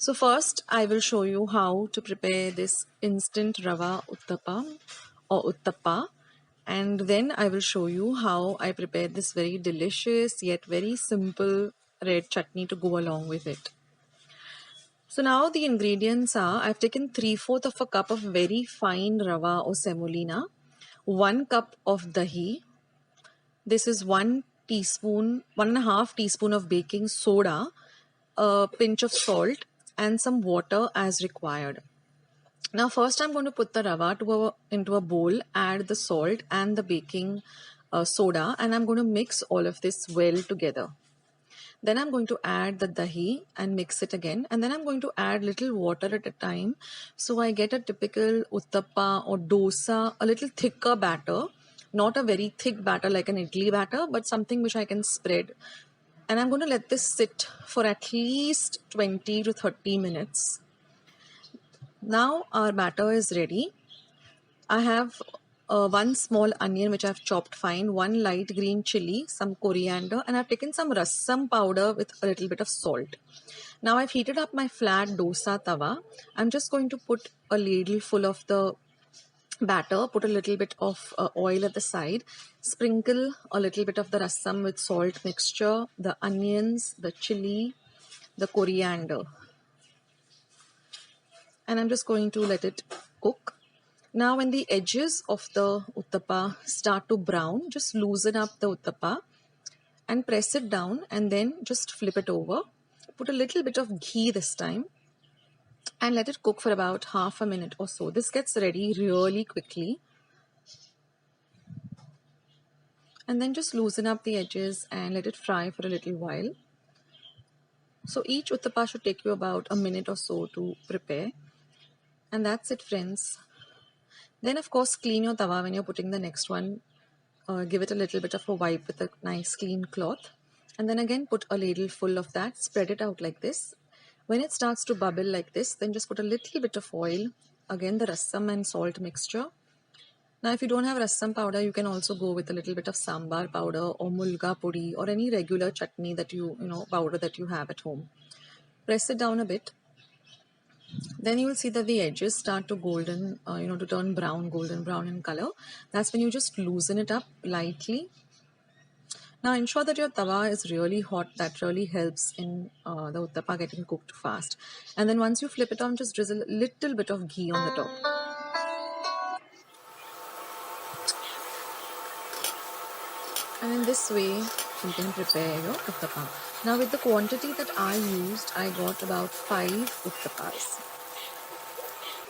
So first I will show you how to prepare this instant rava uttapam or uttapa, and then I will show you how I prepare this very delicious yet very simple red chutney to go along with it. So now the ingredients are, I've taken 3/4 of a cup of very fine rava or semolina, 1 cup of dahi. This is 1.5 teaspoon of baking soda, a pinch of salt, and some water as required. Now first I'm going to put the rava into a bowl, add the salt and the baking soda, and I'm going to mix all of this well together. Then I'm going to add the dahi and mix it again, and then I'm going to add little water at a time, so I get a typical uttapa or dosa, a little thicker batter, not a very thick batter like an idli batter, but something which I can spread. And I'm going to let this sit for at least 20 to 30 minutes. Now our batter is ready. I have 1 small onion which I've chopped fine, 1 light green chili, some coriander, and I've taken some rasam powder with a little bit of salt. Now I've heated up my flat dosa tawa. I'm just going to put a ladle full of the batter, put a little bit of oil at the side, sprinkle a little bit of the rasam with salt mixture, the onions, the chili, the coriander, and I'm just going to let it cook. Now when the edges of the uttapa start to brown, just loosen up the uttapa and press it down, and then just flip it over. Put a little bit of ghee this time and let it cook for about half a minute or so. This gets ready really quickly. And then just loosen up the edges and let it fry for a little while. So each uttapa should take you about a minute or so to prepare. And that's it, friends. Then of course clean your tawa when you're putting the next one. Give it a little bit of a wipe with a nice clean cloth, and then again put a ladle full of that, spread it out like this. When it starts to bubble like this, then just put a little bit of oil, again the rasam and salt mixture. Now if you don't have rasam powder, you can also go with a little bit of sambar powder or mulga pudi or any regular chutney that you powder that you have at home. Press it down a bit. Then you will see that the edges start to golden, to turn brown, golden brown in color. That's when you just loosen it up lightly. Now ensure that your tawa is really hot. That really helps in the uttapa getting cooked fast. And then once you flip it on, just drizzle a little bit of ghee on the top. And in this way, you can prepare your uttapa. Now with the quantity that I used, I got about 5 uttapas.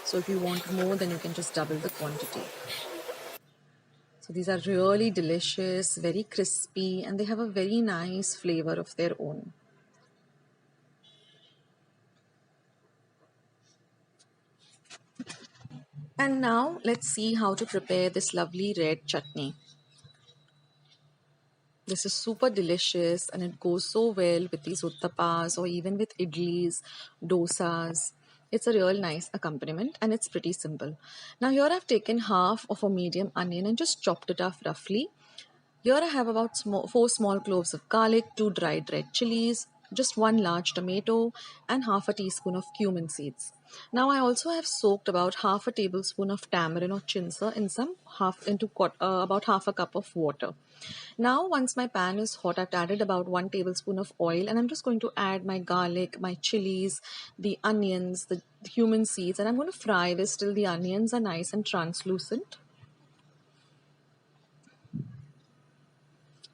So if you want more, then you can just double the quantity. So these are really delicious, very crispy, and they have a very nice flavor of their own. And now let's see how to prepare this lovely red chutney. This is super delicious and it goes so well with these uttapas or even with idlis, dosas. It's a real nice accompaniment and it's pretty simple. Now here I've taken half of a medium onion and just chopped it off roughly. Here I have about 4 small cloves of garlic, 2 dried red chilies, just 1 large tomato, and half a teaspoon of cumin seeds. Now I also have soaked about half a tablespoon of tamarind or chinsa in about half a cup of water. Now once my pan is hot, I've added about 1 tablespoon of oil, and I'm just going to add my garlic, my chilies, the onions, the cumin seeds, and I'm going to fry this till the onions are nice and translucent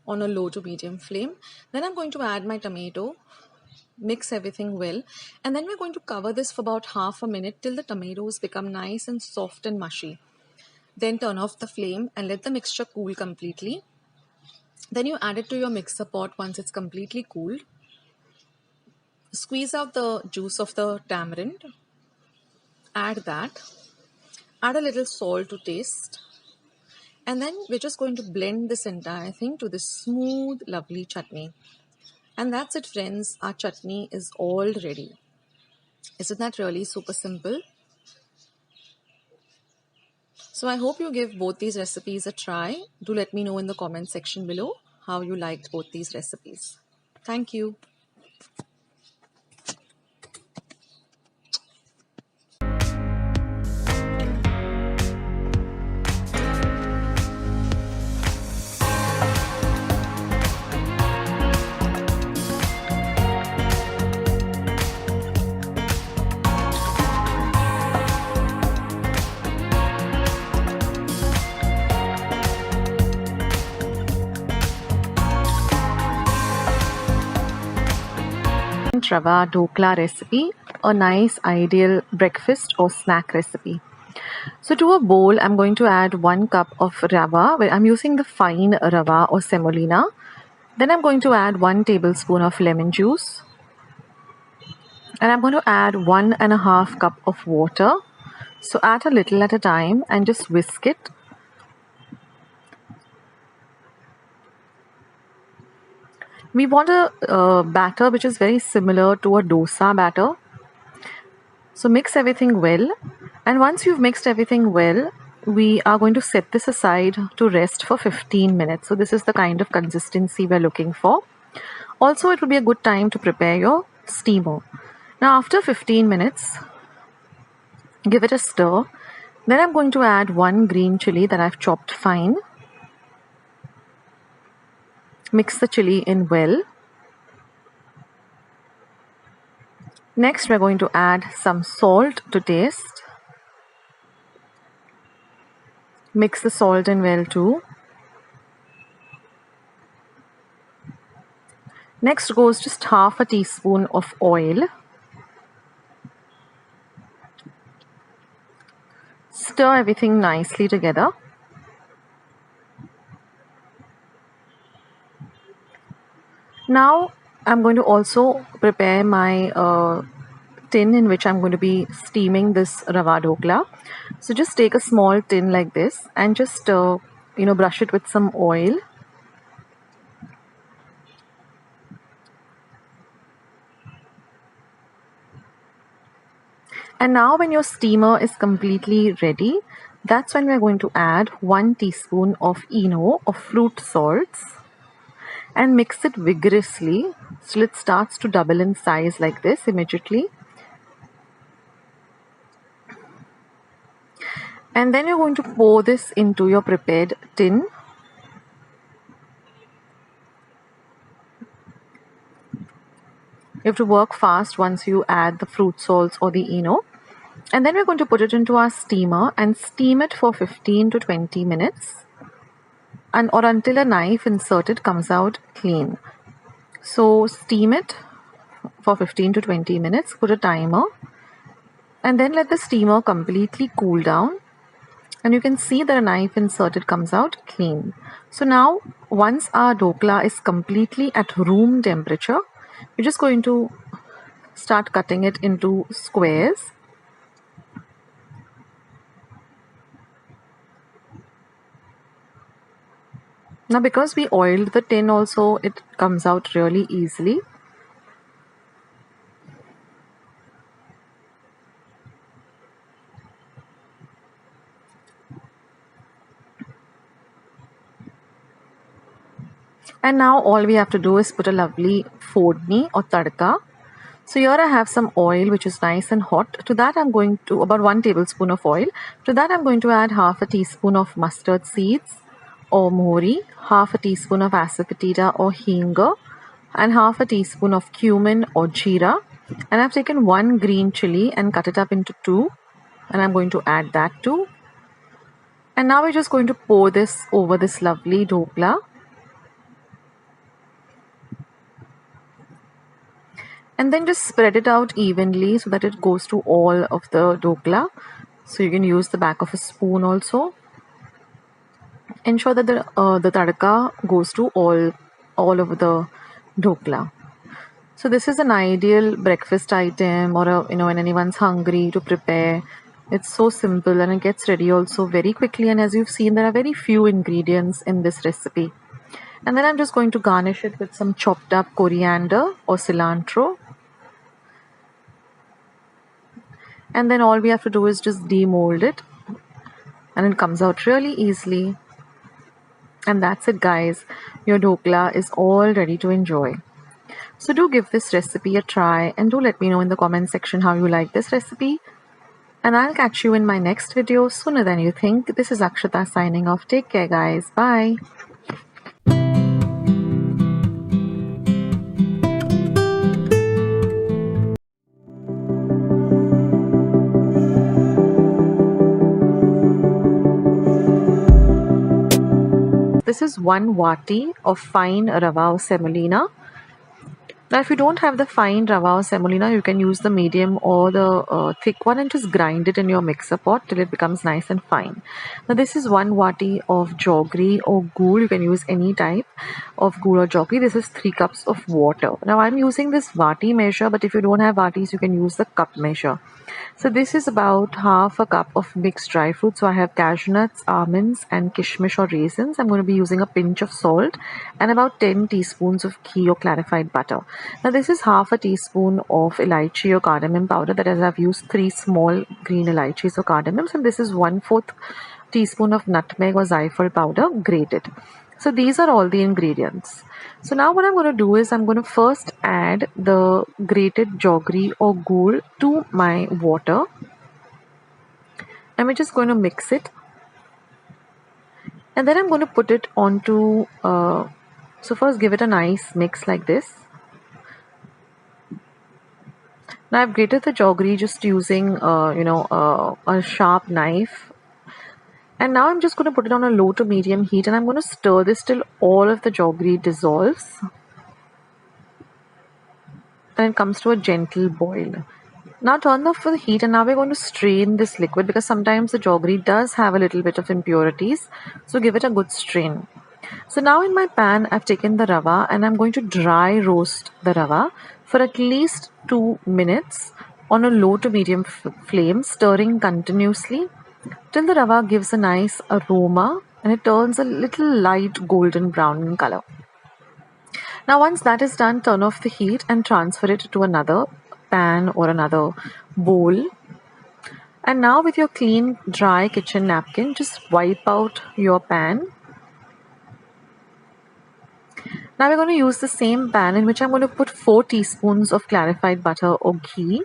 on a low to medium flame. Then I'm going to add my tomato, mix everything well, and then we're going to cover this for about half a minute till the tomatoes become nice and soft and mushy. Then turn off the flame and let the mixture cool completely. Then you add it to your mixer pot once it's completely cooled. Squeeze out the juice of the tamarind. Add that. Add a little salt to taste. And then we're just going to blend this entire thing to this smooth, lovely chutney. And that's it, friends. Our chutney is all ready. Isn't that really super simple? So I hope you give both these recipes a try. Do let me know in the comment section below how you liked both these recipes. Thank you. Rava dhokla recipe, a nice ideal breakfast or snack recipe. So to a bowl, I'm going to add 1 cup of rava. I'm using the fine rava or semolina. Then I'm going to add 1 tablespoon of lemon juice. And I'm going to add 1.5 cup of water. So add a little at a time and just whisk it. We want a batter which is very similar to a dosa batter. So mix everything well, and once you've mixed everything well, we are going to set this aside to rest for 15 minutes. So this is the kind of consistency we're looking for. Also, it will be a good time to prepare your steamer. Now after 15 minutes, give it a stir. Then I'm going to add 1 green chili that I've chopped fine. Mix the chili in well. Next, we're going to add some salt to taste. Mix the salt in well too. Next goes just half a teaspoon of oil. Stir everything nicely together. Now I'm going to also prepare my tin in which I'm going to be steaming this rava dhokla. So just take a small tin like this and just brush it with some oil. And now when your steamer is completely ready, that's when we're going to add 1 teaspoon of ENO or fruit salts and mix it vigorously till it starts to double in size like this immediately. And then you're going to pour this into your prepared tin. You have to work fast once you add the fruit salts or the ENO. And then we're going to put it into our steamer and steam it for 15 to 20 minutes or until a knife inserted comes out clean. So steam it for 15 to 20 minutes, put a timer, and then let the steamer completely cool down. And you can see that a knife inserted comes out clean. So now once our dhokla is completely at room temperature, we're just going to start cutting it into squares. Now because we oiled the tin also, it comes out really easily. And now all we have to do is put a lovely fodni or tadka. So here I have some oil which is nice and hot. To that I'm going to, about 1 tablespoon of oil. To that I'm going to add half a teaspoon of mustard seeds or mohri, half a teaspoon of asafoetida or hinga, and half a teaspoon of cumin or jeera. And I've taken 1 green chili and cut it up into 2. And I'm going to add that too. And now we're just going to pour this over this lovely dhokla. And then just spread it out evenly so that it goes to all of the dhokla. So you can use the back of a spoon also. Ensure that the tadka goes to all over the dhokla. So this is an ideal breakfast item, or when anyone's hungry to prepare. It's so simple and it gets ready also very quickly. And as you've seen, there are very few ingredients in this recipe. And then I'm just going to garnish it with some chopped up coriander or cilantro. And then all we have to do is just demold it. And it comes out really easily. And that's it, guys. Your dhokla is all ready to enjoy. So do give this recipe a try and do let me know in the comment section how you like this recipe. And I'll catch you in my next video sooner than you think. This is Akshata signing off. Take care, guys. Bye. This is 1 wati of fine rava semolina. Now, if you don't have the fine rava or semolina, you can use the medium or the thick one and just grind it in your mixer pot till it becomes nice and fine. Now, this is 1 vati of jaggery or gur. You can use any type of gur or jaggery. This is 3 cups of water. Now, I'm using this vati measure, but if you don't have vatis, you can use the cup measure. So this is about half a cup of mixed dry fruits. So I have cashew nuts, almonds and kishmish or raisins. I'm going to be using a pinch of salt and about 10 teaspoons of ghee or clarified butter. Now this is half a teaspoon of elaichi or cardamom powder. That is, I've used 3 small green elaichis or cardamoms, and this is 1/4 teaspoon of nutmeg or zaifal powder grated. So these are all the ingredients. So now what I'm going to do is I'm going to first add the grated jaggery or gur to my water. And we're just going to mix it. And then I'm going to put it onto, so first give it a nice mix like this. Now I've grated the jaggery just using, a sharp knife. And now I'm just going to put it on a low to medium heat, and I'm going to stir this till all of the jaggery dissolves and it comes to a gentle boil. Now turn off the heat, and now we're going to strain this liquid because sometimes the jaggery does have a little bit of impurities. So give it a good strain. So now in my pan, I've taken the rava and I'm going to dry roast the rava for at least 2 minutes on a low to medium flame, stirring continuously till the rava gives a nice aroma and it turns a little light golden brown in color. Now once that is done, turn off the heat and transfer it to another pan or another bowl. And now with your clean dry kitchen napkin, just wipe out your pan. Now we're going to use the same pan in which I'm going to put 4 teaspoons of clarified butter or ghee.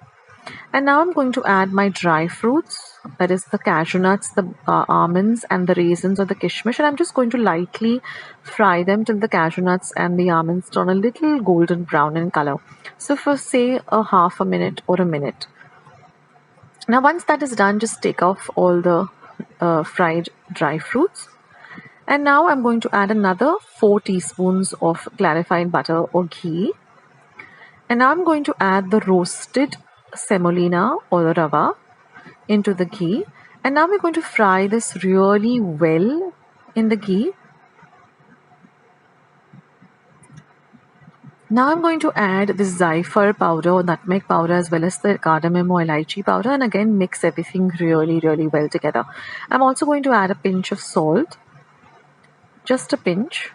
And now I'm going to add my dry fruits, that is the cashew nuts, the almonds and the raisins or the kishmish, and I'm just going to lightly fry them till the cashew nuts and the almonds turn a little golden brown in color. So for say a half a minute or a minute. Now once that is done, just take off all the fried dry fruits. And now I'm going to add another 4 teaspoons of clarified butter or ghee. And now I'm going to add the roasted semolina or the rava into the ghee, and now we're going to fry this really well in the ghee. Now I'm going to add this zaifar powder or nutmeg powder as well as the cardamom or elaichi powder, and again mix everything really well together. I'm also going to add a pinch of salt, just a pinch.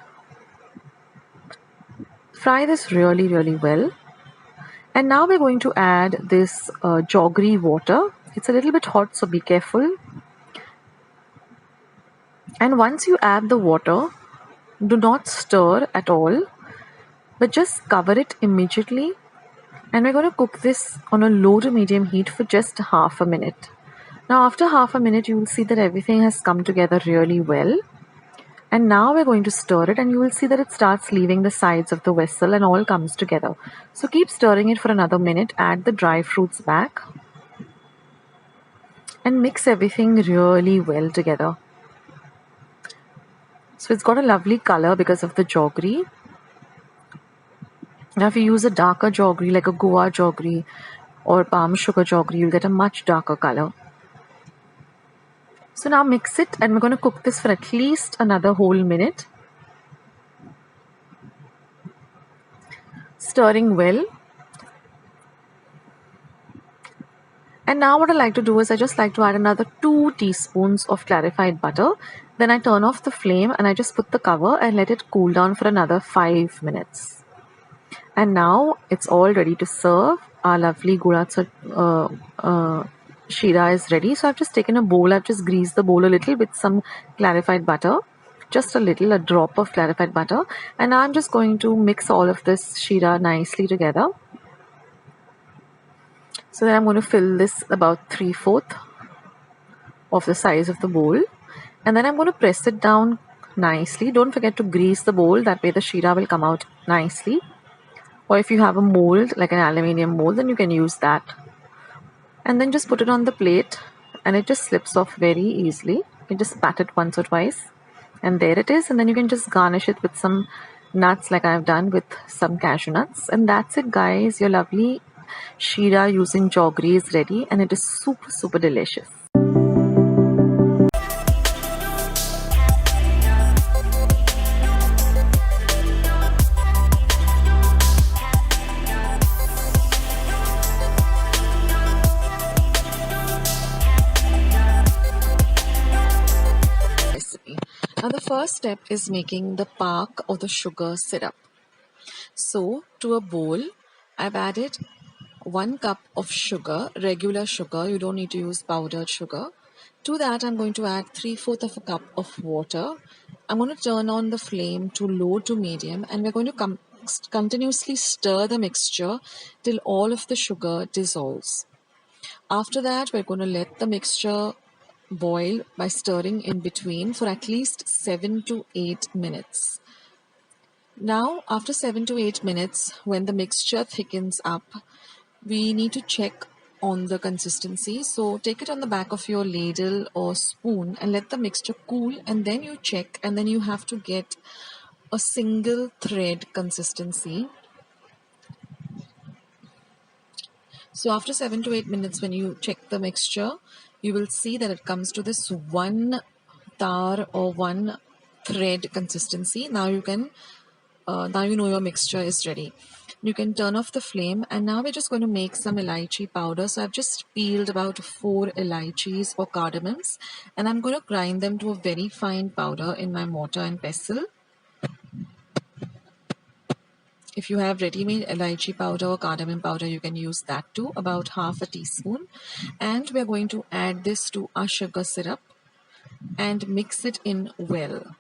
Fry this really well. And now we're going to add this jaggery water. It's a little bit hot, so be careful. And once you add the water, do not stir at all, but just cover it immediately. And we're going to cook this on a low to medium heat for just half a minute. Now after half a minute, you will see that everything has come together really well. And now we're going to stir it, and you will see that it starts leaving the sides of the vessel and all comes together. So keep stirring it for another minute, add the dry fruits back and mix everything really well together. So it's got a lovely color because of the jaggery. Now if you use a darker jaggery like a Goa jaggery or palm sugar jaggery, you'll get a much darker color. So now mix it, and we're going to cook this for at least another whole minute. Stirring well. And now what I like to do is I just like to add another 2 teaspoons of clarified butter. Then I turn off the flame and I just put the cover and let it cool down for another 5 minutes. And now it's all ready to serve. Our lovely gulacha sheera is ready. So I've just taken a bowl. I've just greased the bowl a little with some clarified butter, just a drop of clarified butter. And now I'm just going to mix all of this sheera nicely together. So then I'm going to fill this about 3/4 of the size of the bowl. And then I'm going to press it down nicely. Don't forget to grease the bowl. That way the sheera will come out nicely. Or if you have a mold, like an aluminium mold, then you can use that. And then just put it on the plate, and it just slips off very easily. You just pat it once or twice, and there it is. And then you can just garnish it with some nuts like I've done with some cashew nuts. And that's it, guys. Your lovely sheera using jaggery is ready, and it is super, super delicious. Recipe. Now, the first step is making the pak or the sugar syrup. So, to a bowl, I've added 1 cup of sugar, regular sugar. You don't need to use powdered sugar. To that, I'm going to add 3/4 of a cup of water. I'm going to turn on the flame to low to medium, and we're going to continuously stir the mixture till all of the sugar dissolves. After that, we're going to let the mixture boil by stirring in between for at least 7 to 8 minutes. Now, after 7 to 8 minutes, when the mixture thickens up, we need to check on the consistency. So take it on the back of your ladle or spoon and let the mixture cool, and then you check, and then you have to get a single thread consistency. So after 7 to 8 minutes, when you check the mixture, you will see that it comes to this one tar or one thread consistency. Now you know your mixture is ready. You can turn off the flame, and now we're just going to make some elaichi powder. So I've just peeled about 4 elaichis or cardamoms, and I'm going to grind them to a very fine powder in my mortar and pestle. If you have ready-made elaichi powder or cardamom powder, you can use that too, about half a teaspoon. And we're going to add this to our sugar syrup and mix it in well.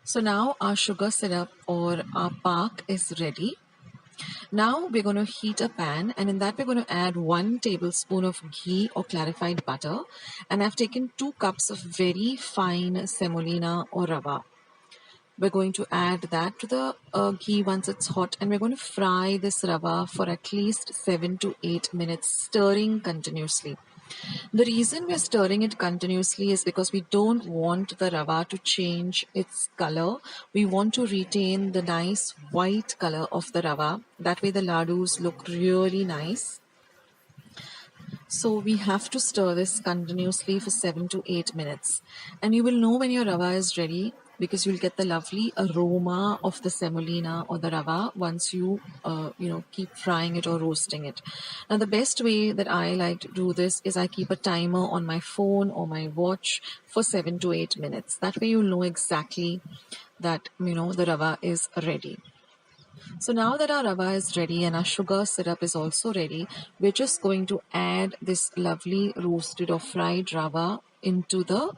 So now our sugar syrup or our pak is ready. Now we're going to heat a pan, and in that we're going to add 1 tablespoon of ghee or clarified butter, and I've taken 2 cups of very fine semolina or rava. We're going to add that to the ghee once it's hot, and we're going to fry this rava for at least 7 to 8 minutes, stirring continuously. The reason we're stirring it continuously is because we don't want the rava to change its color. We want to retain the nice white color of the rava. That way the ladoos look really nice. So we have to stir this continuously for 7 to 8 minutes. And you will know when your rava is ready because you'll get the lovely aroma of the semolina or the rava once you keep frying it or roasting it. Now the best way that I like to do this is I keep a timer on my phone or my watch for 7 to 8 minutes. That way you'll know exactly that the rava is ready. So now that our rava is ready and our sugar syrup is also ready, we're just going to add this lovely roasted or fried rava into the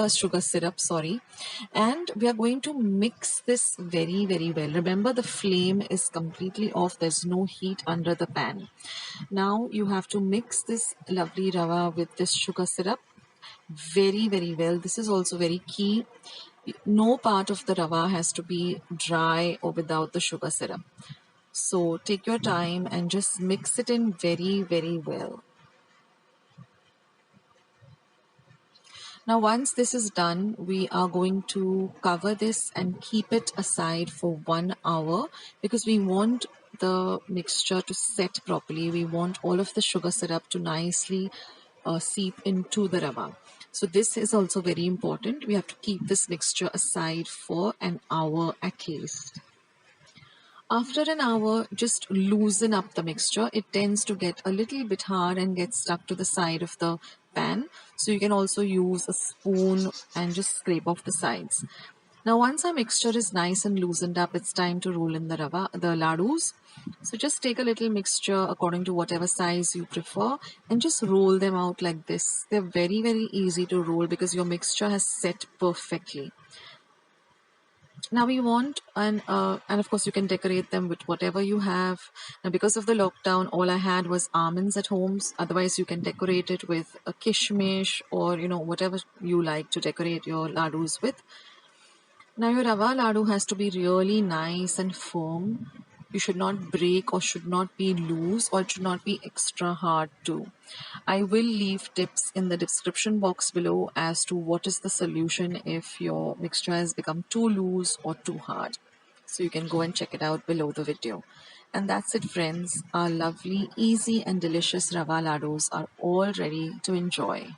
sugar syrup, and we are going to mix this very, very well. Remember, the flame is completely off. There's no heat under the pan. Now you have to mix this lovely rava with this sugar syrup very, very well. This is also very key. No part of the rava has to be dry or without the sugar syrup. So take your time and just mix it in very, very well. Now once this is done, we are going to cover this and keep it aside for 1 hour because we want the mixture to set properly. We want all of the sugar syrup to nicely seep into the rava. So this is also very important. We have to keep this mixture aside for an hour at least. After an hour, just loosen up the mixture. It tends to get a little bit hard and get stuck to the side of the pan. So you can also use a spoon and just scrape off the sides. Now once our mixture is nice and loosened up, it's time to roll in the ladoos. So just take a little mixture according to whatever size you prefer and just roll them out like this. They're very, very easy to roll because your mixture has set perfectly. Now we want, and of course you can decorate them with whatever you have. Now because of the lockdown, all I had was almonds at home. Otherwise you can decorate it with a kishmish or whatever you like to decorate your ladoos with. Now your rava laddu has to be really nice and firm. You should not break or should not be loose or it should not be extra hard too. I will leave tips in the description box below as to what is the solution if your mixture has become too loose or too hard. So you can go and check it out below the video. And that's it, friends. Our lovely, easy and delicious Rava ladoos are all ready to enjoy.